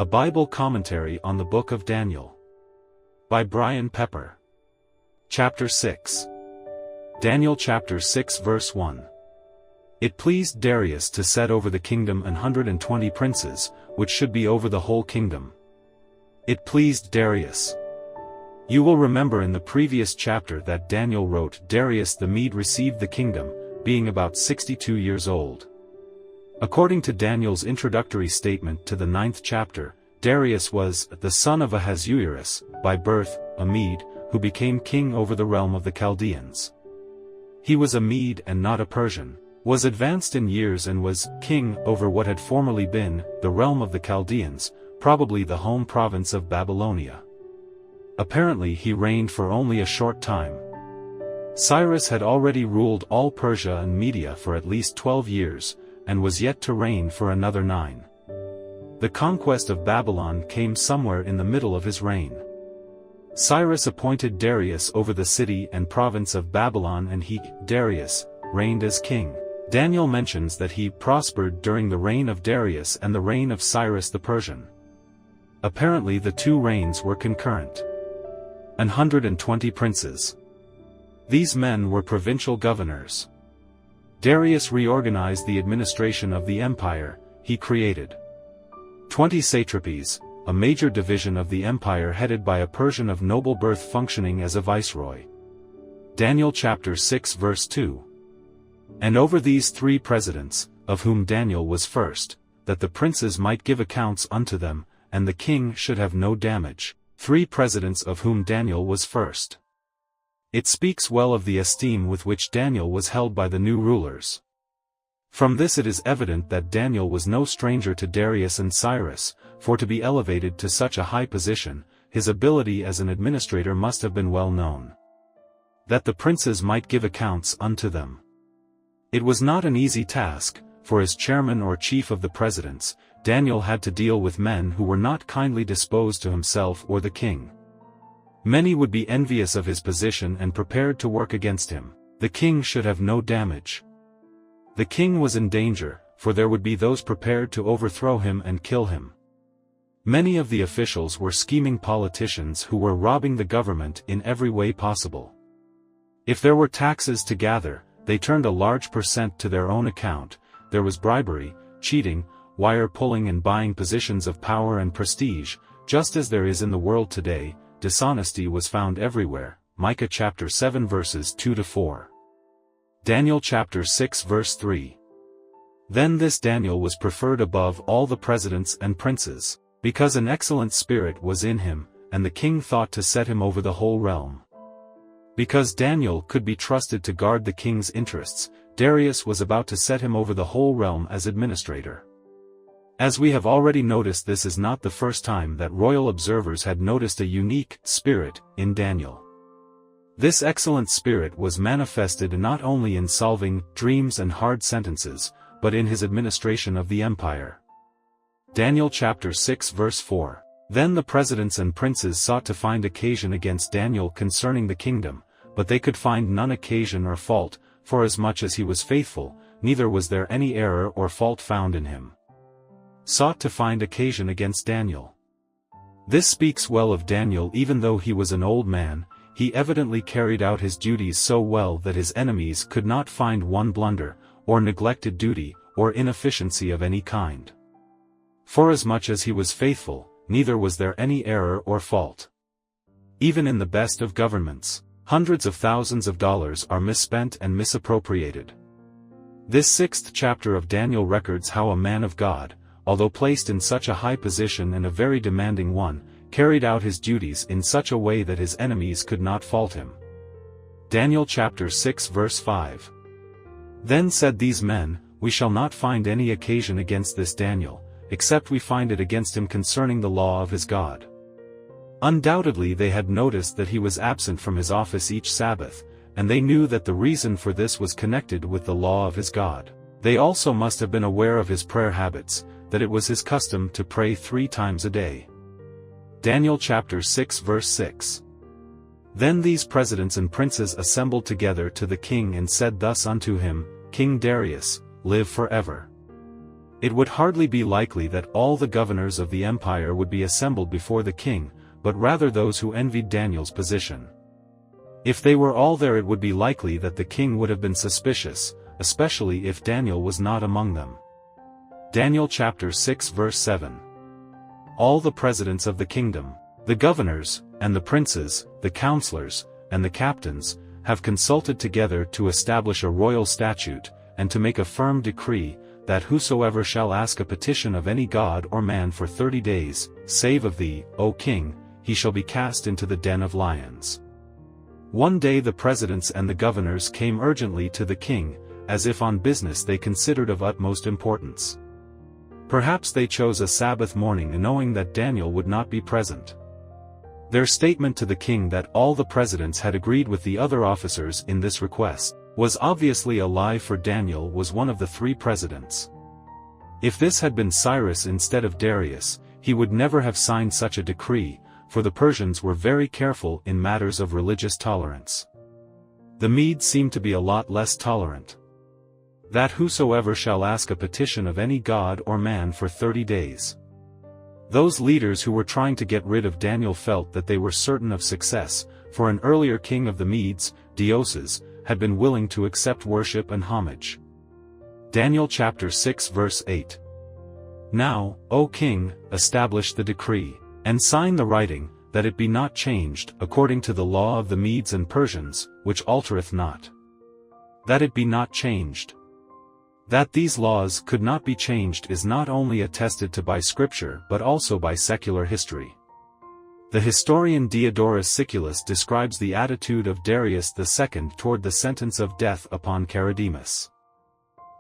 Bible Commentary on the Book of Daniel. By Brian Pepper. Chapter 6. Daniel chapter 6 verse 1. It pleased Darius to set over the kingdom 120 princes, which should be over the whole kingdom. It pleased Darius. You will remember in the previous chapter that Daniel wrote Darius the Mede received the kingdom, being about 62 years old. According to Daniel's introductory statement to the 9th chapter, Darius was the son of Ahasuerus, by birth, a Mede, who became king over the realm of the Chaldeans. He was a Mede and not a Persian, was advanced in years and was king over what had formerly been the realm of the Chaldeans, probably the home province of Babylonia. Apparently he reigned for only a short time. Cyrus had already ruled all Persia and Media for at least 12 years, and was yet to reign for another 9. The conquest of Babylon came somewhere in the middle of his reign. Cyrus appointed Darius over the city and province of Babylon, and he, Darius, reigned as king. Daniel mentions that he prospered during the reign of Darius and the reign of Cyrus the Persian. Apparently the two reigns were concurrent. 120 princes. These men were provincial governors. Darius reorganized the administration of the empire. He created 20 satrapies, a major division of the empire headed by a Persian of noble birth functioning as a viceroy. Daniel chapter 6 verse 2. And over these 3 presidents, of whom Daniel was first, that the princes might give accounts unto them, and the king should have no damage. 3 presidents of whom Daniel was first. It speaks well of the esteem with which Daniel was held by the new rulers. From this it is evident that Daniel was no stranger to Darius and Cyrus, for to be elevated to such a high position, his ability as an administrator must have been well known. That the princes might give accounts unto them. It was not an easy task, for as chairman or chief of the presidents, Daniel had to deal with men who were not kindly disposed to himself or the king. Many would be envious of his position and prepared to work against him. The king should have no damage. The king was in danger, for there would be those prepared to overthrow him and kill him. Many of the officials were scheming politicians who were robbing the government in every way possible. If there were taxes to gather, they turned a large percent to their own account. There was bribery, cheating, wire pulling and buying positions of power and prestige, just as there is in the world today. Dishonesty was found everywhere. Micah chapter 7 verses 2-4. Daniel chapter 6 verse 3. Then this Daniel was preferred above all the presidents and princes, because an excellent spirit was in him, and the king thought to set him over the whole realm. Because Daniel could be trusted to guard the king's interests, Darius was about to set him over the whole realm as administrator. As we have already noticed, this is not the first time that royal observers had noticed a unique spirit in Daniel. This excellent spirit was manifested not only in solving dreams and hard sentences, but in his administration of the empire. Daniel chapter 6 verse 4. Then the presidents and princes sought to find occasion against Daniel concerning the kingdom, but they could find none occasion or fault, forasmuch as he was faithful, neither was there any error or fault found in him. Sought to find occasion against Daniel. This speaks well of Daniel. Even though he was an old man, he evidently carried out his duties so well that his enemies could not find one blunder, or neglected duty, or inefficiency of any kind. Forasmuch as he was faithful, neither was there any error or fault. Even in the best of governments, hundreds of thousands of dollars are misspent and misappropriated. This 6th chapter of Daniel records how a man of God, although placed in such a high position and a very demanding one, carried out his duties in such a way that his enemies could not fault him. Daniel chapter 6 verse 5. Then said these men, We shall not find any occasion against this Daniel, except we find it against him concerning the law of his God. Undoubtedly they had noticed that he was absent from his office each Sabbath, and they knew that the reason for this was connected with the law of his God. They also must have been aware of his prayer habits, that it was his custom to pray 3 times a day. Daniel chapter 6 verse 6. Then these presidents and princes assembled together to the king and said thus unto him, King Darius, live forever. It would hardly be likely that all the governors of the empire would be assembled before the king, but rather those who envied Daniel's position. If they were all there, it would be likely that the king would have been suspicious, especially if Daniel was not among them. Daniel chapter 6 verse 7. All the presidents of the kingdom, the governors, and the princes, the counselors, and the captains, have consulted together to establish a royal statute, and to make a firm decree, that whosoever shall ask a petition of any god or man for 30 days, save of thee, O king, he shall be cast into the den of lions. One day the presidents and the governors came urgently to the king, as if on business they considered of utmost importance. Perhaps they chose a Sabbath morning knowing that Daniel would not be present. Their statement to the king that all the presidents had agreed with the other officers in this request was obviously a lie, for Daniel was one of the 3 presidents. If this had been Cyrus instead of Darius, he would never have signed such a decree, for the Persians were very careful in matters of religious tolerance. The Medes seemed to be a lot less tolerant. That whosoever shall ask a petition of any god or man for 30 days. Those leaders who were trying to get rid of Daniel felt that they were certain of success, for an earlier king of the Medes, Darius, had been willing to accept worship and homage. Daniel chapter 6 verse 8. Now, O king, establish the decree, and sign the writing, that it be not changed, according to the law of the Medes and Persians, which altereth not. That it be not changed. That these laws could not be changed is not only attested to by Scripture but also by secular history. The historian Diodorus Siculus describes the attitude of Darius II toward the sentence of death upon Charidemus.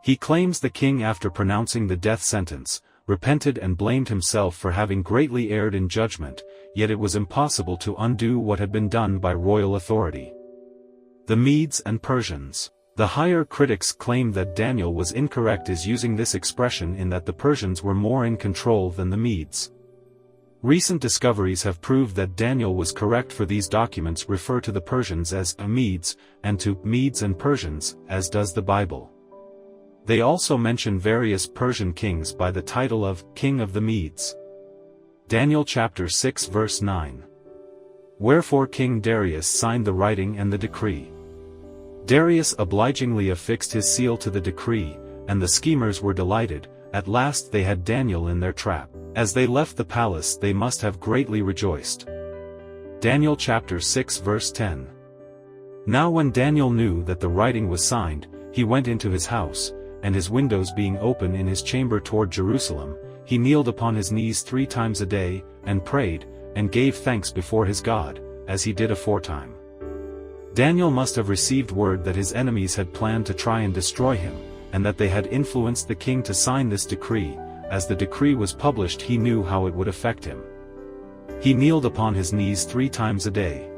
He claims the king, after pronouncing the death sentence, repented and blamed himself for having greatly erred in judgment, yet it was impossible to undo what had been done by royal authority. The Medes and Persians. The higher critics claim that Daniel was incorrect as using this expression, in that the Persians were more in control than the Medes. Recent discoveries have proved that Daniel was correct, for these documents refer to the Persians as Medes, and to Medes and Persians, as does the Bible. They also mention various Persian kings by the title of King of the Medes. Daniel chapter 6 verse 9. Wherefore King Darius signed the writing and the decree. Darius obligingly affixed his seal to the decree, and the schemers were delighted. At last they had Daniel in their trap. As they left the palace they must have greatly rejoiced. Daniel chapter 6 verse 10. Now when Daniel knew that the writing was signed, he went into his house, and his windows being open in his chamber toward Jerusalem, he kneeled upon his knees 3 times a day, and prayed, and gave thanks before his God, as he did aforetime. Daniel must have received word that his enemies had planned to try and destroy him, and that they had influenced the king to sign this decree. As the decree was published he knew how it would affect him. He kneeled upon his knees 3 times a day.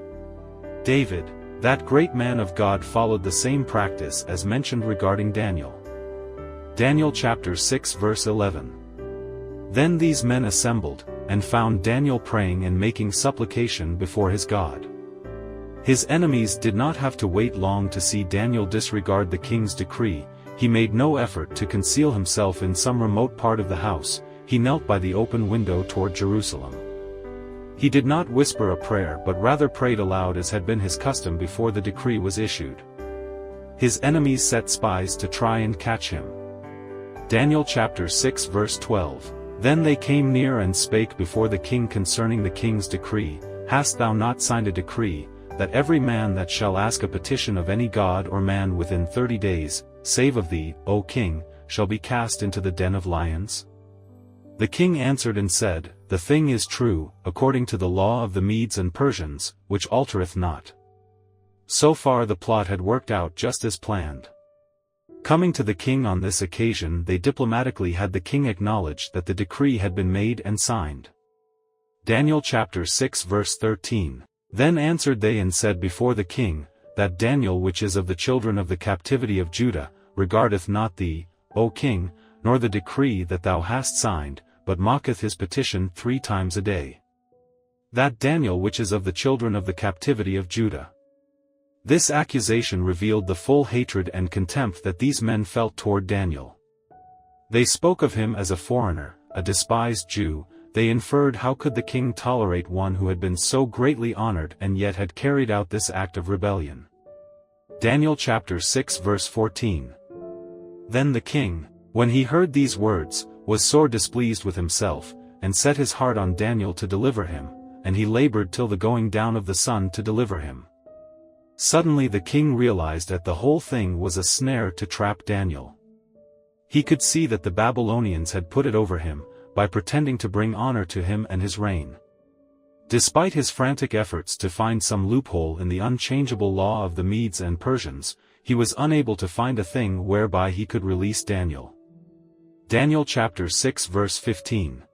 David, that great man of God, followed the same practice as mentioned regarding Daniel. Daniel chapter 6 verse 11. Then these men assembled, and found Daniel praying and making supplication before his God. His enemies did not have to wait long to see Daniel disregard the king's decree. He made no effort to conceal himself in some remote part of the house. He knelt by the open window toward Jerusalem. He did not whisper a prayer but rather prayed aloud, as had been his custom before the decree was issued. His enemies set spies to try and catch him. Daniel chapter 6 verse 12. Then they came near and spake before the king concerning the king's decree. Hast thou not signed a decree, that every man that shall ask a petition of any god or man within 30 days, save of thee, O king, shall be cast into the den of lions? The king answered and said, The thing is true, according to the law of the Medes and Persians, which altereth not. So far the plot had worked out just as planned. Coming to the king on this occasion, they diplomatically had the king acknowledge that the decree had been made and signed. Daniel chapter 6 verse 13. Then answered they and said before the king, That Daniel which is of the children of the captivity of Judah, regardeth not thee, O king, nor the decree that thou hast signed, but mocketh his petition 3 times a day. That Daniel which is of the children of the captivity of Judah. This accusation revealed the full hatred and contempt that these men felt toward Daniel. They spoke of him as a foreigner, a despised Jew. They inferred how could the king tolerate one who had been so greatly honored and yet had carried out this act of rebellion. Daniel chapter 6 verse 14. Then the king, when he heard these words, was sore displeased with himself, and set his heart on Daniel to deliver him, and he labored till the going down of the sun to deliver him. Suddenly the king realized that the whole thing was a snare to trap Daniel. He could see that the Babylonians had put it over him, by pretending to bring honor to him and his reign. Despite his frantic efforts to find some loophole in the unchangeable law of the Medes and Persians, he was unable to find a thing whereby he could release Daniel. Daniel chapter 6 verse 15.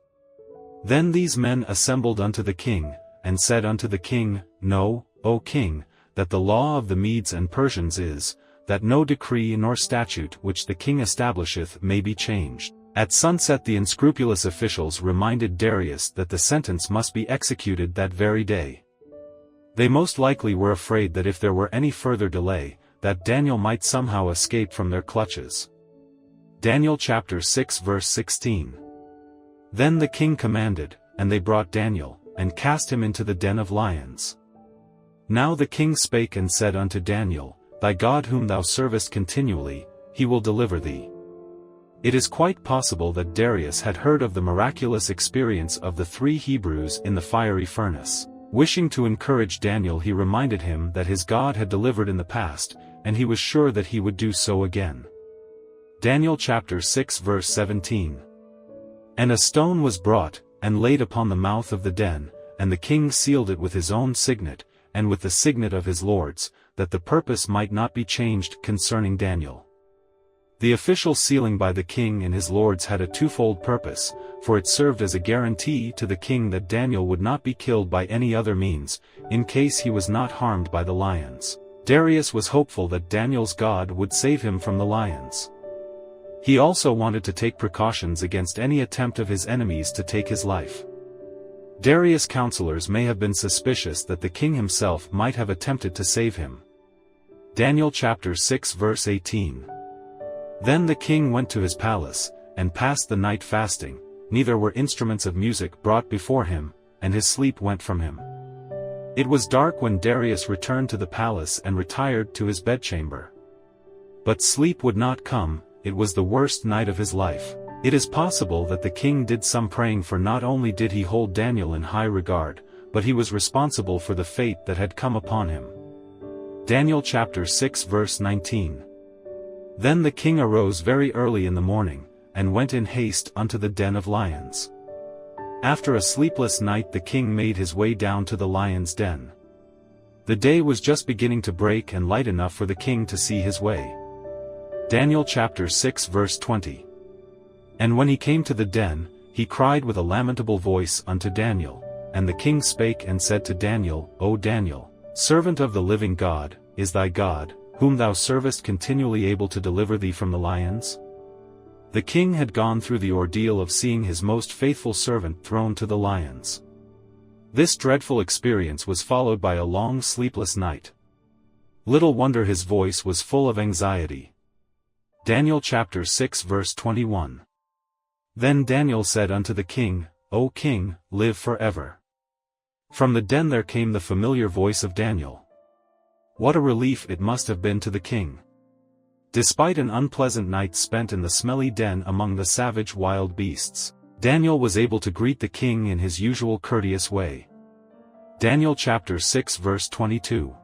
Then these men assembled unto the king, and said unto the king, Know, O king, that the law of the Medes and Persians is, that no decree nor statute which the king establisheth may be changed. At sunset the unscrupulous officials reminded Darius that the sentence must be executed that very day. They most likely were afraid that if there were any further delay, that Daniel might somehow escape from their clutches. Daniel chapter 6 verse 16. Then the king commanded, and they brought Daniel, and cast him into the den of lions. Now the king spake and said unto Daniel, Thy God whom thou servest continually, he will deliver thee. It is quite possible that Darius had heard of the miraculous experience of the 3 Hebrews in the fiery furnace. Wishing to encourage Daniel, he reminded him that his God had delivered in the past, and he was sure that he would do so again. Daniel chapter 6 verse 17. And a stone was brought, and laid upon the mouth of the den, and the king sealed it with his own signet, and with the signet of his lords, that the purpose might not be changed concerning Daniel. The official sealing by the king and his lords had a twofold purpose, for it served as a guarantee to the king that Daniel would not be killed by any other means, in case he was not harmed by the lions. Darius was hopeful that Daniel's God would save him from the lions. He also wanted to take precautions against any attempt of his enemies to take his life. Darius' counselors may have been suspicious that the king himself might have attempted to save him. Daniel chapter 6 verse 18. Then the king went to his palace, and passed the night fasting, neither were instruments of music brought before him, and his sleep went from him. It was dark when Darius returned to the palace and retired to his bedchamber. But sleep would not come. It was the worst night of his life. It is possible that the king did some praying, for not only did he hold Daniel in high regard, but he was responsible for the fate that had come upon him. Daniel chapter 6 verse 19. Then the king arose very early in the morning, and went in haste unto the den of lions. After a sleepless night the king made his way down to the lions' den. The day was just beginning to break and light enough for the king to see his way. Daniel chapter 6 verse 20. And when he came to the den, he cried with a lamentable voice unto Daniel, and the king spake and said to Daniel, O Daniel, servant of the living God, is thy God, whom thou servest continually, able to deliver thee from the lions? The king had gone through the ordeal of seeing his most faithful servant thrown to the lions. This dreadful experience was followed by a long sleepless night. Little wonder his voice was full of anxiety. Daniel chapter 6 verse 21. Then Daniel said unto the king, O king, live forever. From the den there came the familiar voice of Daniel. What a relief it must have been to the king. Despite an unpleasant night spent in the smelly den among the savage wild beasts, Daniel was able to greet the king in his usual courteous way. Daniel chapter 6 verse 22.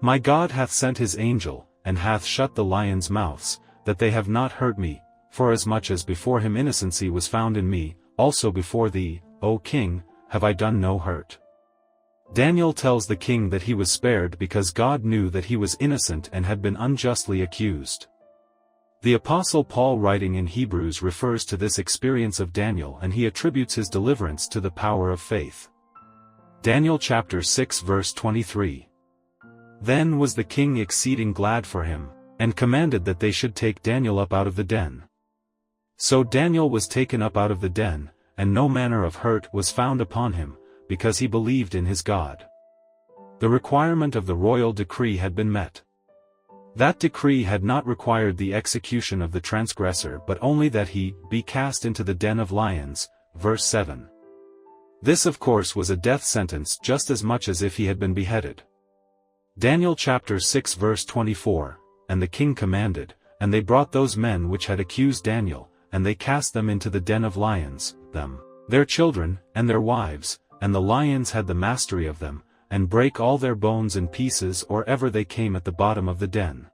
My God hath sent his angel, and hath shut the lions' mouths, that they have not hurt me, forasmuch as before him innocency was found in me, also before thee, O king, have I done no hurt. Daniel tells the king that he was spared because God knew that he was innocent and had been unjustly accused. The Apostle Paul, writing in Hebrews, refers to this experience of Daniel, and he attributes his deliverance to the power of faith. Daniel chapter 6 verse 23. Then was the king exceeding glad for him, and commanded that they should take Daniel up out of the den. So Daniel was taken up out of the den, and no manner of hurt was found upon him, because he believed in his God. The requirement of the royal decree had been met. That decree had not required the execution of the transgressor but only that he be cast into the den of lions, verse 7. This of course was a death sentence just as much as if he had been beheaded. Daniel chapter 6 verse 24, And the king commanded, and they brought those men which had accused Daniel, and they cast them into the den of lions, them, their children, and their wives, and the lions had the mastery of them, and brake all their bones in pieces or ever they came at the bottom of the den.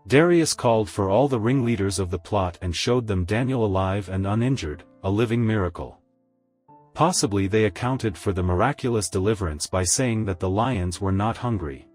Darius called for all the ringleaders of the plot and showed them Daniel alive and uninjured, a living miracle. Possibly they accounted for the miraculous deliverance by saying that the lions were not hungry.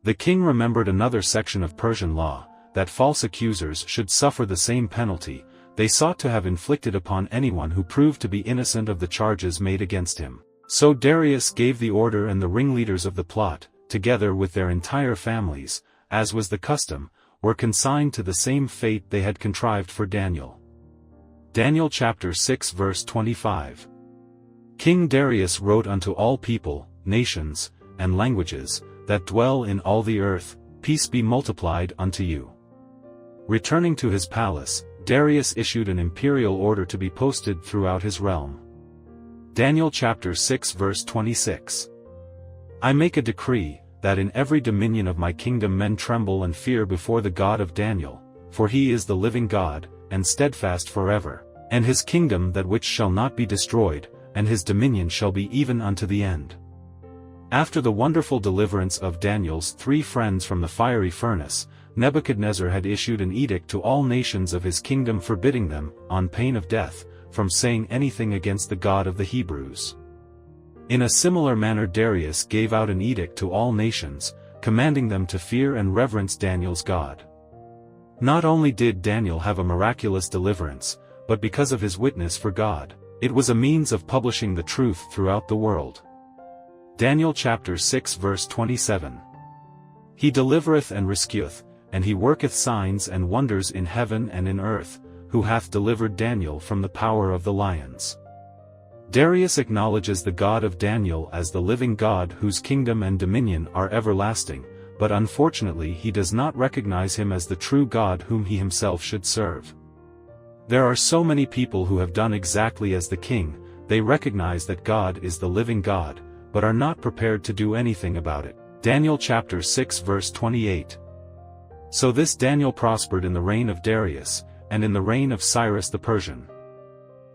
The king remembered another section of Persian law, that false accusers should suffer the same penalty. They sought to have inflicted upon anyone who proved to be innocent of the charges made against him. So Darius gave the order, and the ringleaders of the plot, together with their entire families, as was the custom, were consigned to the same fate they had contrived for Daniel. Daniel chapter 6 verse 25. King Darius wrote unto all people, nations, and languages, that dwell in all the earth, Peace be multiplied unto you. Returning to his palace, Darius issued an imperial order to be posted throughout his realm. Daniel chapter 6 verse 26. I make a decree, that in every dominion of my kingdom men tremble and fear before the God of Daniel, for he is the living God, and steadfast forever, and his kingdom that which shall not be destroyed, and his dominion shall be even unto the end. After the wonderful deliverance of Daniel's 3 friends from the fiery furnace, Nebuchadnezzar had issued an edict to all nations of his kingdom forbidding them, on pain of death, from saying anything against the God of the Hebrews. In a similar manner Darius gave out an edict to all nations, commanding them to fear and reverence Daniel's God. Not only did Daniel have a miraculous deliverance, but because of his witness for God, it was a means of publishing the truth throughout the world. Daniel chapter 6 verse 27. He delivereth and rescueth, and he worketh signs and wonders in heaven and in earth, who hath delivered Daniel from the power of the lions. Darius acknowledges the God of Daniel as the living God whose kingdom and dominion are everlasting, but unfortunately he does not recognize him as the true God whom he himself should serve. There are so many people who have done exactly as the king. They recognize that God is the living God, but are not prepared to do anything about it. Daniel chapter 6 verse 28. So this Daniel prospered in the reign of Darius, and in the reign of Cyrus the Persian.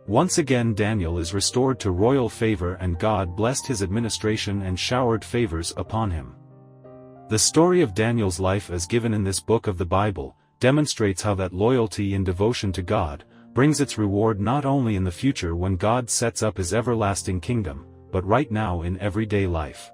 Once again Daniel is restored to royal favor, and God blessed his administration and showered favors upon him. The story of Daniel's life as given in this book of the Bible, demonstrates how that loyalty and devotion to God, brings its reward not only in the future when God sets up his everlasting kingdom, but right now in everyday life.